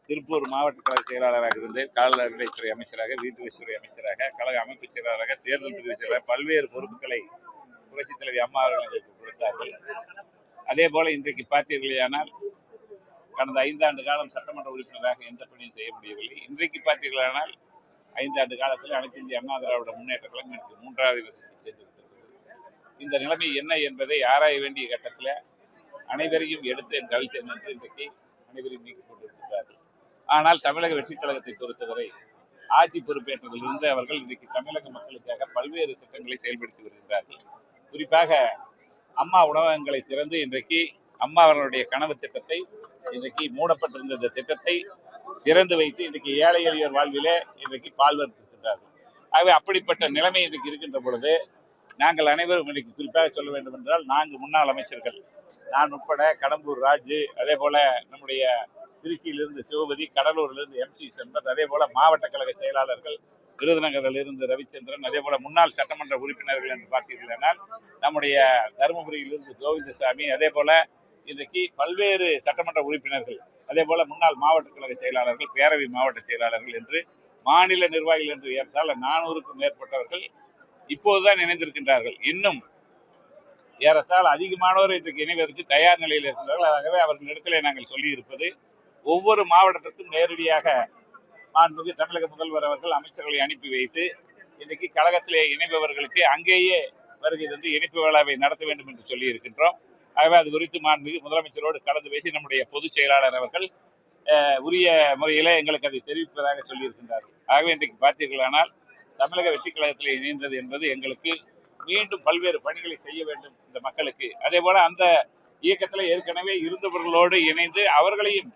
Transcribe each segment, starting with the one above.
திருப்பூர் மாவட்ட கழக செயலாளராக இருந்து கால்நடைத்துறை அமைச்சராக, வீட்டு வசதித்துறை அமைச்சராக, கழக அமைப்பு செயலாளராக, தேர்தல் பிரிவு செயலாளர் பல்வேறு பொறுப்புகளை புரட்சித் தலைவி அம்மா அவர்கள் கொடுத்தார்கள். அதே போல இன்றைக்கு பார்த்தீர்களானால் கடந்த 5 ஆண்டு காலம் சட்டமன்ற உறுப்பினராக எந்த பணியும் செய்ய முடியவில்லை. இன்றைக்கு பார்த்தீர்களானால் 5 ஆண்டு காலத்தில் அனைத்து இந்திய அண்ணா திராவிட முன்னேற்ற கழகம் எனக்கு 3வது இடத்துக்கு சென்றிருக்கிறது. இந்த நிலைமை என்ன என்பதை ஆராய வேண்டிய கட்டத்தில் அனைவரையும் எடுத்து என் கவிழ்த்தேன் என்று இன்றைக்கு அனைவரையும் நீக்கிக் கொண்டிருக்கிறார்கள். ஆனால் தமிழக வெற்றிக் கழகத்தை பொறுத்தவரை ஆட்சி பொறுப்பேற்றதிலிருந்து அவர்கள் இன்றைக்கு தமிழக மக்களுக்காக பல்வேறு திட்டங்களை செயல்படுத்தி வருகிறார்கள். குறிப்பாக அம்மா உணவகங்களை திறந்து இன்றைக்கு அம்மா அவர்களுடைய கனவு திட்டத்தை, இன்றைக்கு மூடப்பட்டிருந்த இந்த திட்டத்தை திறந்து வைத்து இன்றைக்கு ஏழை எளியோர் வாழ்விலே இன்றைக்கு பால் வருத்திருக்கின்றார்கள். ஆகவே அப்படிப்பட்ட நிலைமை இன்றைக்கு இருக்கின்ற பொழுது நாங்கள் அனைவரும் இன்றைக்கு குறிப்பாக சொல்ல வேண்டும் என்றால் 4 முன்னாள் அமைச்சர்கள், நான் உட்பட, கடம்பூர் ராஜு, அதே போல நம்முடைய திருச்சியிலிருந்து சிவபதி, கடலூரிலிருந்து MC செம்பத், அதே போல மாவட்ட கழக செயலாளர்கள் விருதுநகரிலிருந்து ரவிச்சந்திரன், அதே போல முன்னாள் சட்டமன்ற உறுப்பினர்கள் என்று பார்த்தீர்களானால் நம்முடைய தருமபுரியிலிருந்து கோவிந்தசாமி, அதே போல இன்றைக்கு பல்வேறு சட்டமன்ற உறுப்பினர்கள், அதே போல முன்னாள் மாவட்ட கழக செயலாளர்கள், பேரவை மாவட்ட செயலாளர்கள் என்று மாநில நிர்வாகிகள் என்று ஏற்றால் 400க்கும் மேற்பட்டவர்கள் இப்போதுதான் இணைந்திருக்கின்றார்கள். இன்னும் ஏறத்தாழ அதிகமானோர் இன்றைக்கு இணைவதற்கு தயார் நிலையில் இருக்கிறார்கள். ஆகவே அவர்களிடத்திலே நாங்கள் சொல்லி இருப்பது, ஒவ்வொரு மாவட்டத்திற்கும் நேரடியாக மாண்புமிகு தமிழக முதல்வர் அவர்கள் அமைச்சர்களை அனுப்பி வைத்து இன்றைக்கு கழகத்திலே இணைப்பவர்களுக்கு அங்கேயே வருகை தந்து இணைப்பு விழாவை நடத்த வேண்டும் என்று சொல்லி இருக்கின்றோம். ஆகவே அது குறித்து மாண்புமிகு முதலமைச்சரோடு கலந்து பேசி நம்முடைய பொதுச் செயலாளர் அவர்கள் உரிய முறையில எங்களுக்கு அதை தெரிவிப்பதாக சொல்லியிருக்கின்றார்கள். ஆகவே இன்றைக்கு பார்த்தீர்களானால் தமிழக வெற்றி கழகத்தில் இணைந்தது என்பது எங்களுக்கு மீண்டும் பல்வேறு பணிகளை செய்ய வேண்டும் இந்த மக்களுக்கு. அதே போல அந்த இயக்கத்தில் ஏற்கனவே இருந்தவர்களோடு இணைந்து அவர்களையும்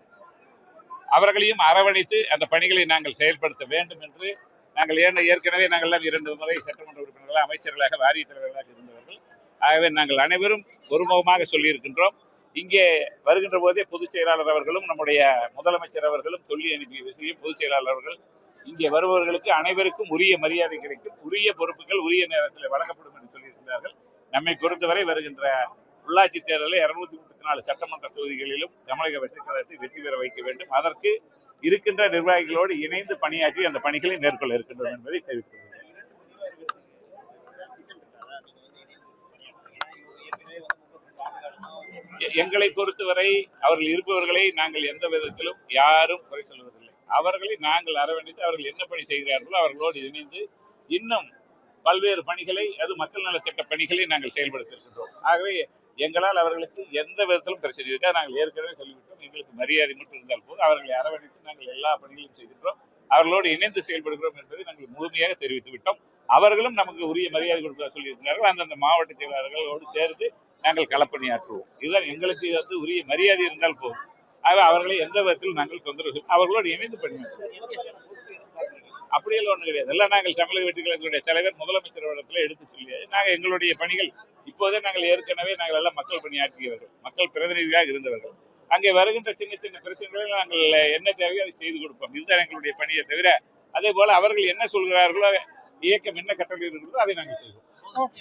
அரவணைத்து அந்த பணிகளை நாங்கள் செயல்படுத்த வேண்டும் என்று நாங்கள் ஏற்கனவே நாங்கள் 2 முறை சட்டமன்ற உறுப்பினர்களாக, அமைச்சர்களாக, வாரிய தலைவர்களாக இருந்தவர்கள். ஆகவே நாங்கள் அனைவரும் ஒருமுகமாக சொல்லியிருக்கின்றோம். இங்கே வருகின்ற போதே பொதுச் செயலாளர் அவர்களும் நம்முடைய முதலமைச்சர் அவர்களும் சொல்லி அனுப்பிய விஷயம், பொதுச் செயலாளர் அவர்கள் இங்கே வருபவர்களுக்கு அனைவருக்கும் உரிய மரியாதை கிடைக்கும், உரிய பொறுப்புகள் உரிய நேரத்தில் வழங்கப்படும் என்று சொல்லியிருக்கிறார்கள். நம்மை பொறுத்தவரை வருகின்ற உள்ளாட்சி தேர்தலில் 234 சட்டமன்ற தொகுதிகளிலும் தமிழக வெற்றிக் கழகத்தை வெற்றி பெற வைக்க வேண்டும். அதற்கு இருக்கின்ற நிர்வாகிகளோடு இணைந்து பணியாற்றி அந்த பணிகளை மேற்கொள்ள இருக்கின்றோம் என்பதை தெரிவித்துள்ளேன். எங்களை பொறுத்தவரை அவர்கள் இருப்பவர்களை நாங்கள் எந்த விதத்திலும் யாரும் குறை சொல்வதில்லை. அவர்களை நாங்கள் அரவணைத்து அவர்கள் என்ன பணி செய்கிறார்களோ அவர்களோடு இணைந்து இன்னும் பல்வேறு பணிகளை, அது மக்கள் நலத்திட்ட பணிகளை நாங்கள் செயல்படுத்தி இருக்கின்றோம். ஆகவே எங்களால் அவர்களுக்கு எந்த விதத்திலும் பிரச்சனை இருக்காது. நாங்கள் ஏற்கனவே சொல்லிவிட்டோம், எங்களுக்கு மரியாதை மட்டும் இருந்தால் போது அவர்களை அரவணைத்து நாங்கள் எல்லா பணிகளையும் செய்கின்றோம், அவர்களோடு இணைந்து செயல்படுகிறோம் என்பதை நாங்கள் முழுமையாக தெரிவித்து விட்டோம். அவர்களும் நமக்கு உரிய மரியாதை கொடுக்க சொல்லியிருக்கிறார்கள். அந்தந்த மாவட்ட செயலாளர்களோடு சேர்ந்து நாங்கள் களப்பணியாற்றுவோம். இதுதான் எங்களுக்கு உரிய மரியாதை இருந்தால் போதும். ஆகவே அவர்களை எந்த விதத்தில் நாங்கள் தொந்தரவு, அவர்களோடு இணைந்து பணியாற்றுவோம். அப்படியெல்லாம் ஒன்றும் கிடையாது. எல்லாம் நாங்கள் தமிழக வெற்றிக் கழகத்தினுடைய தலைவர் முதலமைச்சர் இடத்துல எடுத்து சொல்லி நாங்கள் எங்களுடைய பணிகள் இப்போதே நாங்கள் ஏற்கனவே நாங்கள் எல்லாம் மக்கள் பணியாற்றியவர்கள், மக்கள் பிரதிநிதியாக இருந்தவர்கள். அங்கே வருகின்ற சின்ன சின்ன பிரச்சனைகளை நாங்கள் என்ன தேவையோ அதை செய்து கொடுப்போம். இதுதான் எங்களுடைய பணியை தவிர, அதே போல அவர்கள் என்ன சொல்கிறார்களோ, இயக்கம் என்ன கட்டளை இருக்கிறதோ அதை நாங்கள் செய்வோம்.